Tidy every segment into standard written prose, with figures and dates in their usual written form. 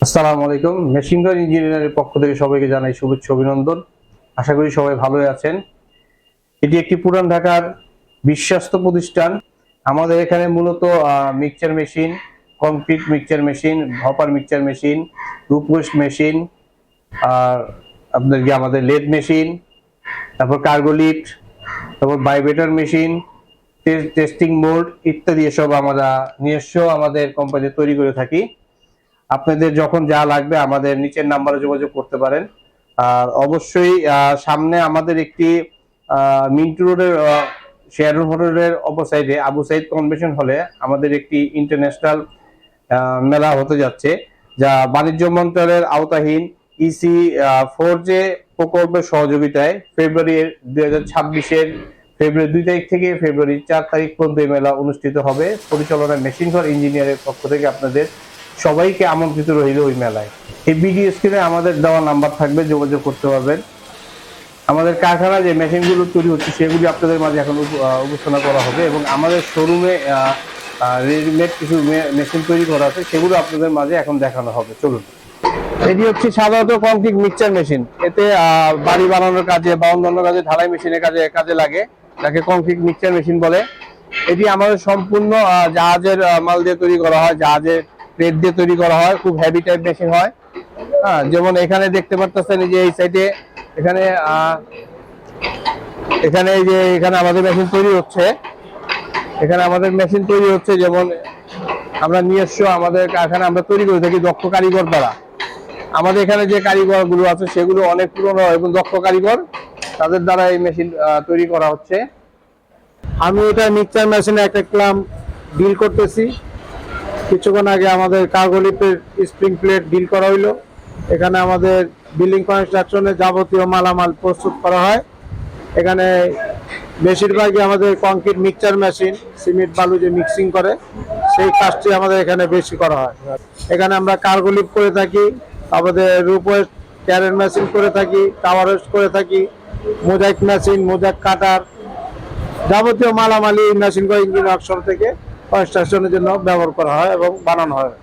আসসালামু আলাইকুম। মেশিনঘর ইঞ্জিনিয়ারের পক্ষ থেকে সবাইকে জানাই শুভেচ্ছা অভিনন্দন। আশা করি সবাই ভালোই আছেন। এটি একটি পুরান ঢাকার বিশ্বস্ত প্রতিষ্ঠান। আমাদের এখানে মূলত mixture machine, concrete mixture machine, hopper mixture machine, রুপোস্ট মেশিন, আর আপনার কি আমাদের লেদ মেশিন, তারপর কার্গো লিফট, তারপর ভাইব্রেটর মেশিন, টেস্টিং মোল্ড ইত্যাদি এসব আমরা নিজস্ব আমাদের কোম্পানি তৈরি করে থাকি। আপনাদের যখন যা লাগবে আমাদের নিচের নাম্বারে যোগাযোগ করতে পারেন। আর অবশ্যই সামনে আমাদের একটি মিন্টু রোডের শেয়ারন হোটেলের অপোসাইডে আবু সাইদ কনভেনশন হলে আমাদের একটি ইন্টারন্যাশনাল মেলা হতে যাচ্ছে, যা বাণিজ্য মন্ত্রণালয়ের আওতাধীন ইসি 4J প্রকল্পের সহযোগিতায় ফেব্রুয়ারি 2026-এর ফেব্রুয়ারি 2 তারিখ থেকে ফেব্রুয়ারি 4 তারিখ পর্যন্ত এই মেলা অনুষ্ঠিত হবে। পরিচালনায় মেশিনঘর ইঞ্জিনিয়ারের পক্ষ থেকে আপনাদের সবাইকে আমন্ত্রিত রইল ওই মেলায়। এই ভিডিও স্ক্রিনে আমাদের দেওয়া নাম্বার থাকবে, যোগাযোগ করতে পারবেন। আমাদের কারখানা যে মেশিনগুলো তৈরি হচ্ছে সেগুলি আপনাদের মাঝে এখন উপস্থাপনা করা হবে এবং আমাদের শোরুমে রেডিমেড কিছু মেশিন তৈরি করা আছে, সেগুলো আপনাদের মাঝে এখন দেখানো হবে। চলুন। এটি হচ্ছে সাধারণত কংক্রিট মিক্সচার মেশিন। এতে বাড়ি বানানোর কাজে বা অন্যান্য কাজে ঢালাই মেশিনের কাজে লাগে, যাকে কংক্রিট মিক্সচার মেশিন বলে। এটি আমাদের সম্পূর্ণ জাহাজের মাল দিয়ে তৈরি করা হয়, জাহাজের প্লেট দিয়ে তৈরি করা হয়, খুব হেভি টাইপ মেশিন হয়। হ্যাঁ, যেমন এখানে দেখতে পাচ্ছেন যে এই সাইডে এখানে এখানে এই যে এখানে আমাদের মেশিন তৈরি হচ্ছে, যেমন আমরা নিজস্ব আমাদের কারখানা আমরা তৈরি করে থাকি দক্ষ কারিগর দ্বারা। আমাদের এখানে যে কারিগর গুলো আছে সেগুলো অনেক পুরনো এবং দক্ষ কারিগর, তাদের দ্বারা এই মেশিন তৈরি করা হচ্ছে। আমি এটা মিক্সচার মেশিনে একটা ক্লাম্প ডিল করতেছি। কিছুক্ষণ আগে আমাদের কার্গো লিফটের স্প্রিং প্লেট ডিল করা হইলো। এখানে আমাদের বিল্ডিং কনস্ট্রাকশনে যাবতীয় মালামাল প্রস্তুত করা হয়। এখানে বেশিরভাগই আমাদের কংক্রিট মিক্সচার মেশিন, সিমেন্ট বালু যে মিক্সিং করে সেই কাজটি আমাদের এখানে বেশি করা হয়। এখানে আমরা কার্গো লিফট করে থাকি, আমাদের রুপওয়েস্ট ক্যারেন মেশিন করে থাকি, টাওয়ার ওয়েস্ট করে থাকি, মোজাইক মেশিন, মোজাইক কাটার, যাবতীয় মালামালি মেশিন করে ইঞ্জিন ওয়ার্কশপ থেকে কনস্ট্রাকশনের জন্য ব্যবহার করা হয় এবং বানানো হয়।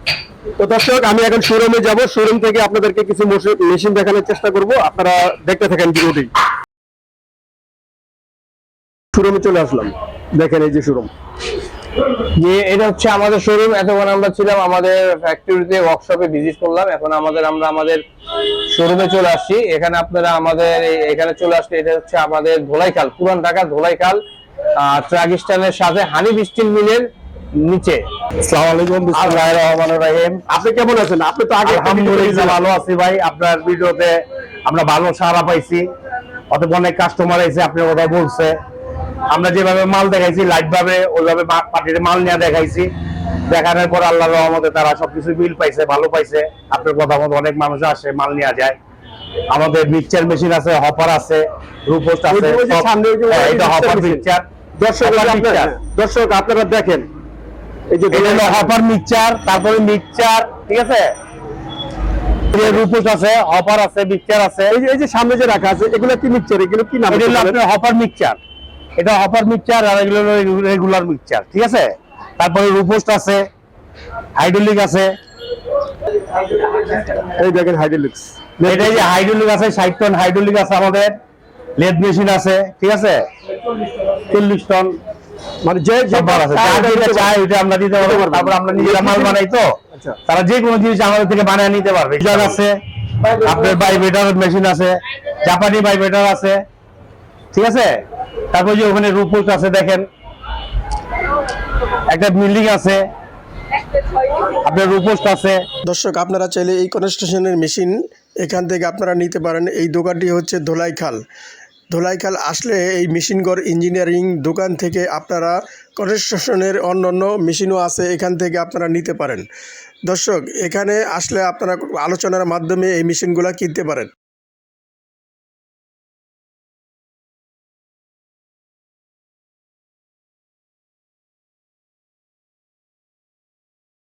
তো দর্শক, আমি এখন শোরুমে যাব। শোরুম থেকে আপনাদেরকে কিছু মেশিন দেখানোর চেষ্টা করব। আপনারা দেখতে থাকেন ভিডিওটি। শোরুমে চলে আসলাম, দেখেন এই যে শোরুম। এটা হচ্ছে আমাদের শোরুম। এতক্ষণ আমরা ছিলাম আমাদের ফ্যাক্টরিতে, ওয়ার্কশপে ভিজিট করলাম। এখন আমরা আমাদের শোরুমে চলে আসছি। এখানে আপনারা আমাদের এখানে চলে আসলে এটা হচ্ছে আমাদের ধোলাইখাল, পুরান ঢাকা ধোলাইখাল ট্রাক স্ট্যান্ডের সাথে হানিফ স্টিল মিলের নিচে। আসসালামু আলাইকুম। বিসমিল্লাহির রহমানির রহিম। আপনি কেমন আছেন? আপনি তো আগে আলহামদুলিল্লাহ ভালো আছি ভাই। আপনার ভিডিওতে আমরা ভালো সাড়া পাইছি, অত অনেক কাস্টমার এসে আপনার কথা বলছে। আমরা যেভাবে মাল দেখাইছি লাইট ভাবে ওইভাবে পার্টিতে মাল নিয়ে দেখাইছি। দেখানোর পর আল্লাহর রহমতে তারা সবকিছু বিল পাইছে, ভালো পাইছে। আপনার কথা মতো অনেক মানুষ আসে, মাল নিয়ে যায়। আমাদের মিক্সচার মেশিন আছে, হপার আছে, রুপোস্ট আছে। এটা হপার মিক্সচার। দর্শক আপনারা দেখেন এই যে হপার মিক্সচার, তারপরে মিক্সচার, ঠিক আছে, রুপোস্ট আছে, হপার আছে, মিক্সচার আছে। এই যে সামনে যে রাখা আছে এগুলো কি মিক্সচার? এগুলো কি নাম? এটা হলো আপনার হপার মিক্সচার। এটা হপার মিক্সচার আর এগুলো রেগুলার মিক্সচার, ঠিক আছে। তারপরে রুপোস্ট আছে, হাইড্রোলিক আছে। এই দেখেন হাইড্রোলিক্স। এটা যে হাইড্রোলিক আছে, 60 টন হাইড্রোলিক আছে আমাদের। লেদ মেশিন আছে, ঠিক আছে, 40 টন। মানে যে চাই ওইটা আমরা দিতে পারবো। তারপর আমরা নিজেরা মাল বানাই, তো তারা যে কোনো জিনিস আমাদের থেকে বানিয়ে নিতে পারবে। আছে আপনার ভাইব্রেটর মেশিন আছে, জাপানি ভাইব্রেটর আছে, ঠিক আছে। তারপর যে ওখানে রুপোস্ট আছে, দেখেন একটা বিল্ডিং আছে, আপনার রুপোস্ট আছে। দর্শক আপনারা চাইলে এই কনস্ট্রাকশনের মেশিন এখান থেকে আপনারা নিতে পারেন। এই দোকানটি হচ্ছে ধোলাইখাল আসলে এই মেশিনঘর ইঞ্জিনিয়ারিং দোকান থেকে আপনারা কনস্ট্রাকশনের অন্যান্য মেশিনও আছে, এখান থেকে আপনারা নিতে পারেন। দর্শক এখানে আসলে আপনারা আলোচনার মাধ্যমে এই মেশিনগুলো কিনতে পারেন।